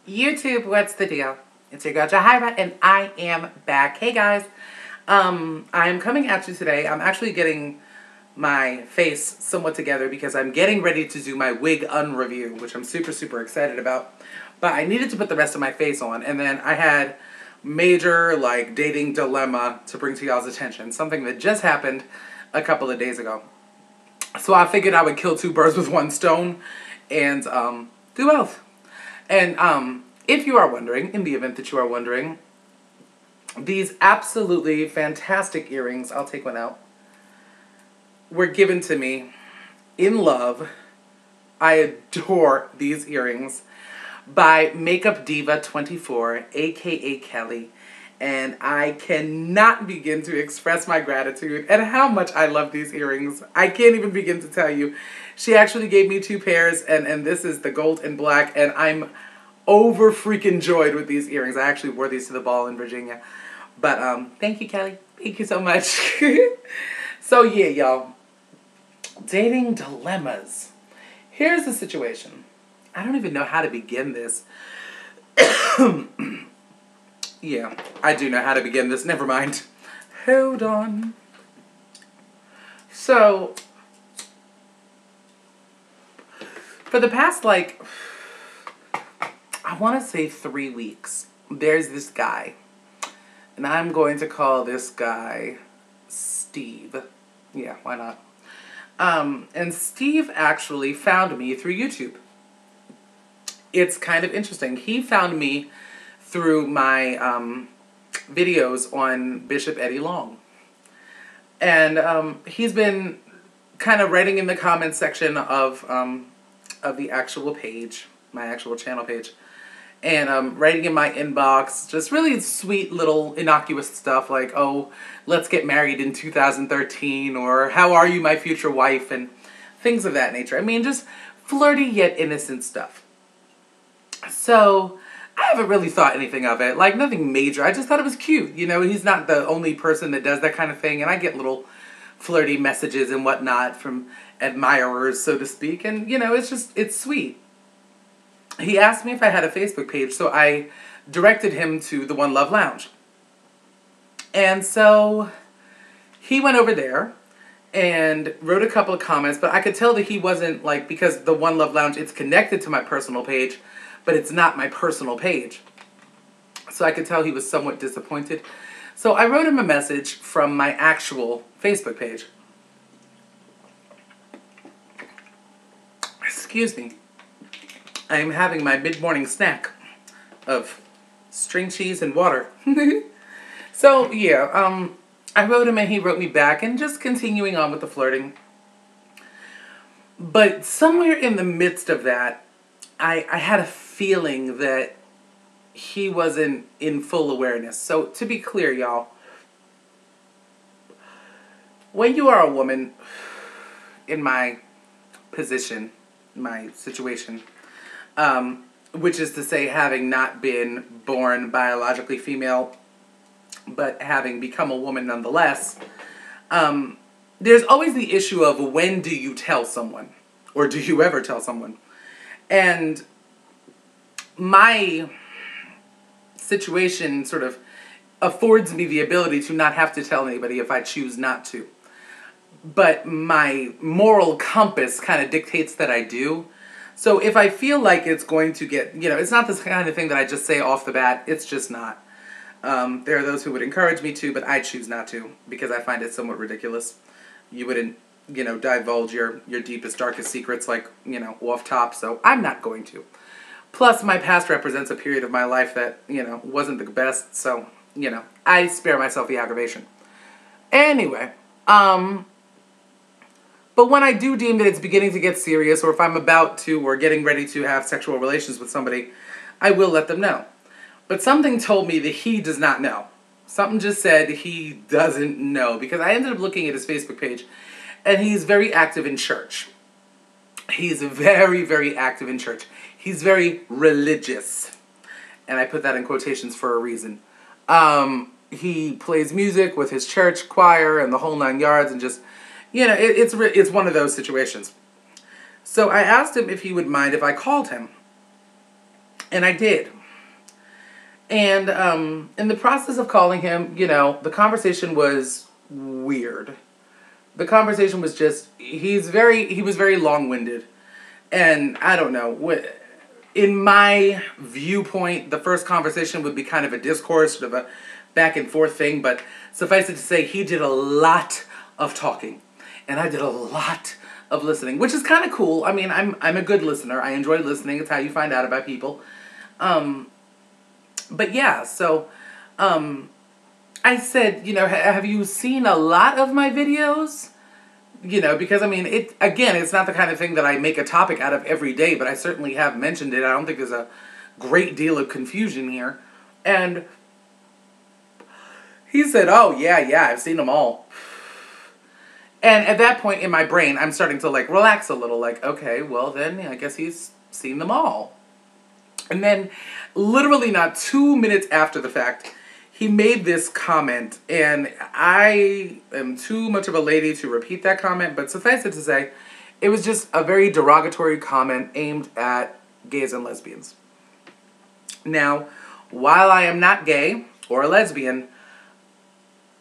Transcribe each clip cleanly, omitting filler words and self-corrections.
YouTube, what's the deal? It's your girl Jahira, and I am back. Hey guys, I'm coming at you today. I'm actually getting my face somewhat together because I'm getting ready to do my wig unreview, which I'm super excited about. But I needed to put the rest of my face on, and then I had major dating dilemma to bring to y'all's attention. Something that just happened a couple of days ago. So I figured I would kill two birds with one stone and do both. And if you are wondering, in the event that you are wondering, these absolutely fantastic earrings, I'll take one out, were given to me in love. I adore these earrings by Makeup Diva 24, aka Kellie. And I cannot begin to express my gratitude and how much I love these earrings. I can't even begin to tell you. She actually gave me two pairs, and this is the gold and black, and I'm over freaking joyed with these earrings. I actually wore these to the ball in Virginia. But thank you, Kellie. Thank you so much. So yeah, y'all. Dating dilemmas. Here's the situation. I don't even know how to begin this. Yeah, I do know how to begin this. Never mind. Hold on. So, for the past, I want to say 3 weeks, there's this guy. And I'm going to call this guy Steve. Yeah, why not? And Steve actually found me through YouTube. It's kind of interesting. He found me through my videos on Bishop Eddie Long. And he's been kind of writing in the comments section of the actual page, my actual channel page. And writing in my inbox, just really sweet little innocuous stuff like, oh, let's get married in 2013, or how are you, my future wife, and things of that nature. I mean, just flirty yet innocent stuff. So I haven't really thought anything of it, nothing major. I just thought it was cute. You know, he's not the only person that does that kind of thing, and I get little flirty messages and whatnot from admirers, so to speak, and, you know, it's sweet. He asked me if I had a Facebook page, so I directed him to the One Love Lounge. And so he went over there and wrote a couple of comments, but I could tell that he wasn't, because the One Love Lounge, it's connected to my personal page, but it's not my personal page. So I could tell he was somewhat disappointed. So I wrote him a message from my actual Facebook page. Excuse me. I am having my mid-morning snack of string cheese and water. So, yeah, I wrote him and he wrote me back, and just continuing on with the flirting. But somewhere in the midst of that, I had a feeling that he wasn't in full awareness. So, to be clear, y'all, when you are a woman, in my position, my situation, which is to say having not been born biologically female, but having become a woman nonetheless, there's always the issue of when do you tell someone? Or do you ever tell someone? And my situation sort of affords me the ability to not have to tell anybody if I choose not to. But my moral compass kind of dictates that I do. So if I feel like it's going to get, you know, it's not this kind of thing that I just say off the bat. It's just not. There are those who would encourage me to, but I choose not to because I find it somewhat ridiculous. You wouldn't, you know, divulge your deepest, darkest secrets off top, so I'm not going to. Plus, my past represents a period of my life that, wasn't the best, so, I spare myself the aggravation. Anyway, but when I do deem that it's beginning to get serious, or if I'm about to or getting ready to have sexual relations with somebody, I will let them know. But something told me that he does not know. Something just said he doesn't know, because I ended up looking at his Facebook page, and he's very active in church. He's very active in church. He's very religious. And I put that in quotations for a reason. He plays music with his church choir and the whole 9 yards, and just, it's one of those situations. So I asked him if he would mind if I called him. And I did. And in the process of calling him, you know, the conversation was weird. The conversation was just, he was very long-winded. And I don't know, in my viewpoint, the first conversation would be kind of a discourse, sort of a back and forth thing, but suffice it to say, he did a lot of talking. And I did a lot of listening, which is kind of cool. I mean, I'm a good listener. I enjoy listening. It's how you find out about people. But yeah, so I said, you know, have you seen a lot of my videos? You know, because I mean, it's not the kind of thing that I make a topic out of every day, but I certainly have mentioned it. I don't think there's a great deal of confusion here. And he said, oh, yeah, I've seen them all. And at that point in my brain, I'm starting to like relax a little, like, okay, well then, I guess he's seen them all. And then, literally not 2 minutes after the fact, he made this comment, and I am too much of a lady to repeat that comment, but suffice it to say, it was just a very derogatory comment aimed at gays and lesbians. Now, while I am not gay or a lesbian,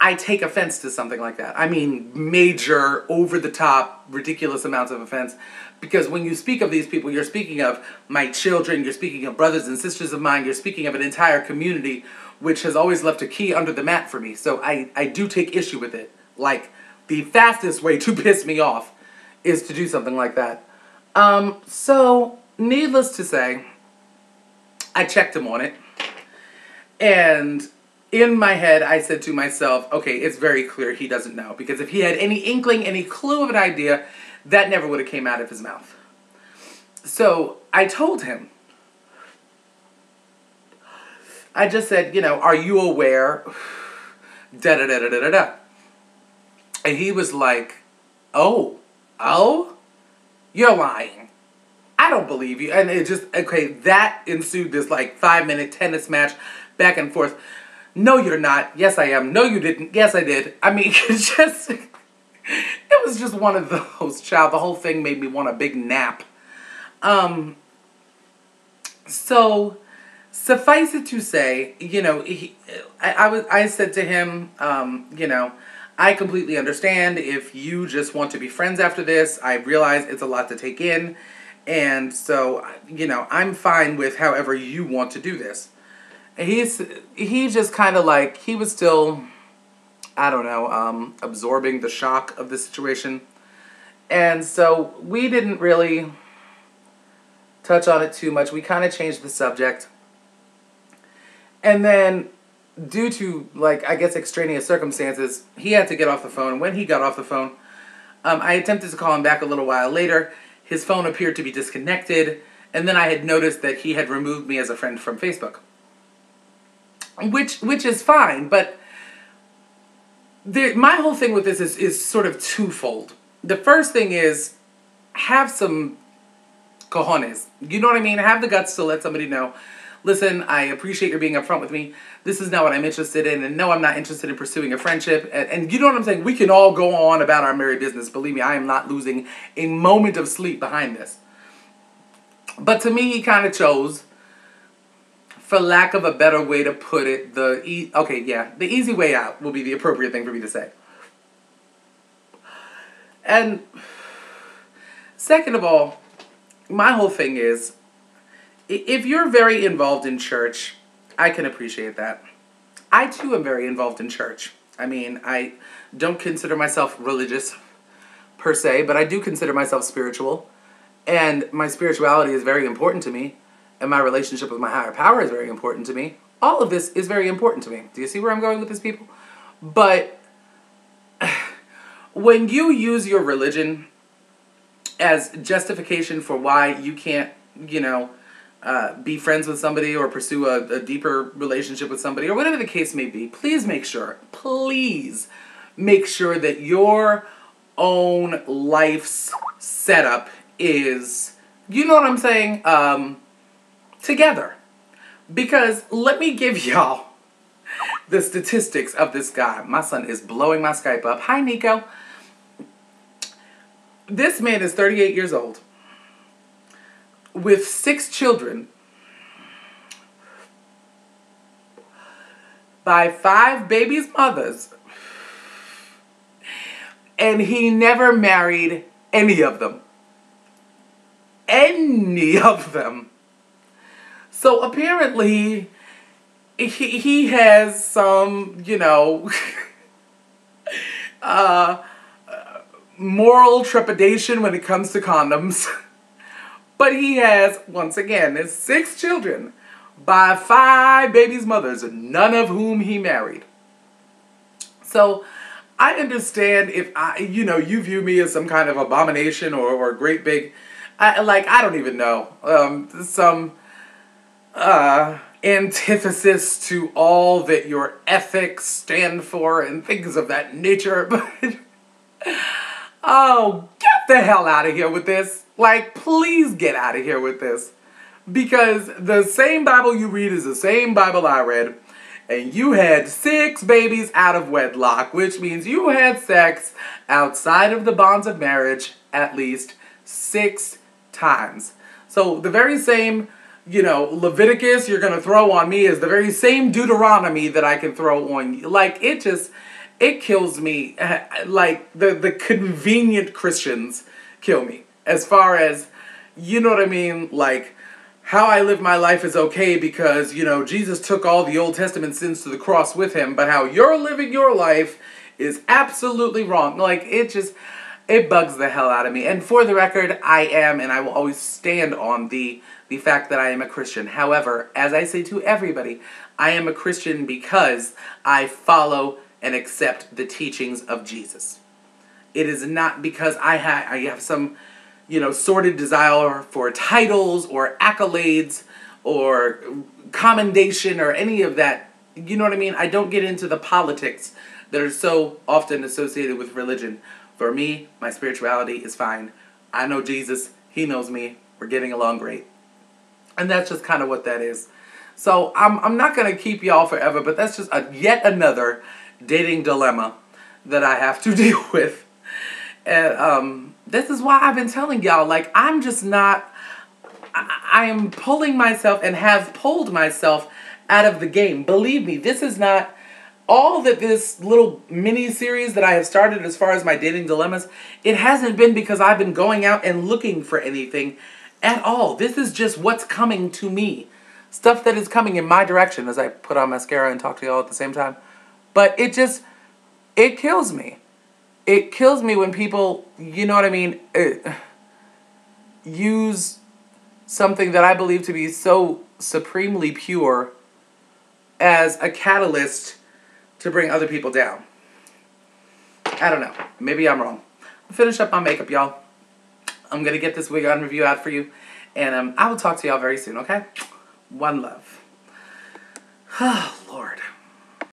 I take offense to something like that. I mean, major, over-the-top, ridiculous amounts of offense. Because when you speak of these people, you're speaking of my children, you're speaking of brothers and sisters of mine, you're speaking of an entire community which has always left a key under the mat for me. So I do take issue with it. Like, the fastest way to piss me off is to do something like that. So, needless to say, I checked him on it. And in my head, I said to myself, okay, it's very clear he doesn't know. Because if he had any inkling, any clue of an idea, that never would have came out of his mouth. So I told him, I just said, you know, are you aware? Da-da-da-da-da-da-da. And he was like, oh, you're lying. I don't believe you. And it just, okay, that ensued this like 5-minute tennis match back and forth. No, you're not. Yes, I am. No, you didn't. Yes, I did. I mean, it's just, it was just one of those, child. The whole thing made me want a big nap. So, suffice it to say, you know, I said to him, you know, I completely understand if you just want to be friends after this. I realize it's a lot to take in. And so, you know, I'm fine with however you want to do this. And he just kind of like, he was still, I don't know, absorbing the shock of the situation. And so we didn't really touch on it too much. We kind of changed the subject. And then, due to, like, I guess extraneous circumstances, he had to get off the phone. And when he got off the phone, I attempted to call him back a little while later. His phone appeared to be disconnected. And then I had noticed that he had removed me as a friend from Facebook. Which is fine, but my whole thing with this is sort of twofold. The first thing is, have some cojones. You know what I mean? Have the guts to let somebody know, listen, I appreciate your being upfront with me. This is not what I'm interested in, and no, I'm not interested in pursuing a friendship. And you know what I'm saying? We can all go on about our merry business. Believe me, I am not losing a moment of sleep behind this. But to me, he kind of chose, for lack of a better way to put it, the easy way out will be the appropriate thing for me to say. And second of all, my whole thing is, if you're very involved in church, I can appreciate that. I too am very involved in church. I mean, I don't consider myself religious per se, but I do consider myself spiritual. And my spirituality is very important to me. And my relationship with my higher power is very important to me. All of this is very important to me. Do you see where I'm going with this, people? But when you use your religion as justification for why you can't, you know, be friends with somebody or pursue a deeper relationship with somebody or whatever the case may be, please make sure that your own life's setup is, you know what I'm saying, together. Because let me give y'all the statistics of this guy. My son is blowing my Skype up. Hi, Nico. This man is 38 years old with 6 children by 5 babies' mothers. And he never married any of them. Any of them. So apparently, he has some, you know, moral trepidation when it comes to condoms. But he has, once again, 6 children by 5 babies' mothers, none of whom he married. So I understand if you view me as some kind of abomination or a great big, I don't even know, some antithesis to all that your ethics stand for and things of that nature. But oh, get the hell out of here with this. Like, please get out of here with this. Because the same Bible you read is the same Bible I read. And you had 6 babies out of wedlock, which means you had sex outside of the bonds of marriage at least 6 times. So the very same, Leviticus you're going to throw on me is the very same Deuteronomy that I can throw on you. Like, it kills me. Like, the convenient Christians kill me. As far as, you know what I mean? Like, how I live my life is okay because, Jesus took all the Old Testament sins to the cross with him, but how you're living your life is absolutely wrong. Like, it bugs the hell out of me. And for the record, I am, and I will always stand on the fact that I am a Christian. However, as I say to everybody, I am a Christian because I follow and accept the teachings of Jesus. It is not because I have some sordid desire for titles or accolades or commendation or any of that. You know what I mean? I don't get into the politics that are so often associated with religion. For me, my spirituality is fine. I know Jesus. He knows me. We're getting along great. And that's just kind of what that is. So I'm not going to keep y'all forever, but that's just yet another dating dilemma that I have to deal with. And this is why I've been telling y'all, like, I'm just not, I am pulling myself and have pulled myself out of the game. Believe me, this is not all that this little mini series that I have started as far as my dating dilemmas, it hasn't been because I've been going out and looking for anything at all. This is just what's coming to me. Stuff that is coming in my direction as I put on mascara and talk to y'all at the same time. But it kills me. It kills me when people, you know what I mean, use something that I believe to be so supremely pure as a catalyst to bring other people down. I don't know. Maybe I'm wrong. I'll finish up my makeup, y'all. I'm going to get this wig on review out for you. And I will talk to y'all very soon, okay? One love.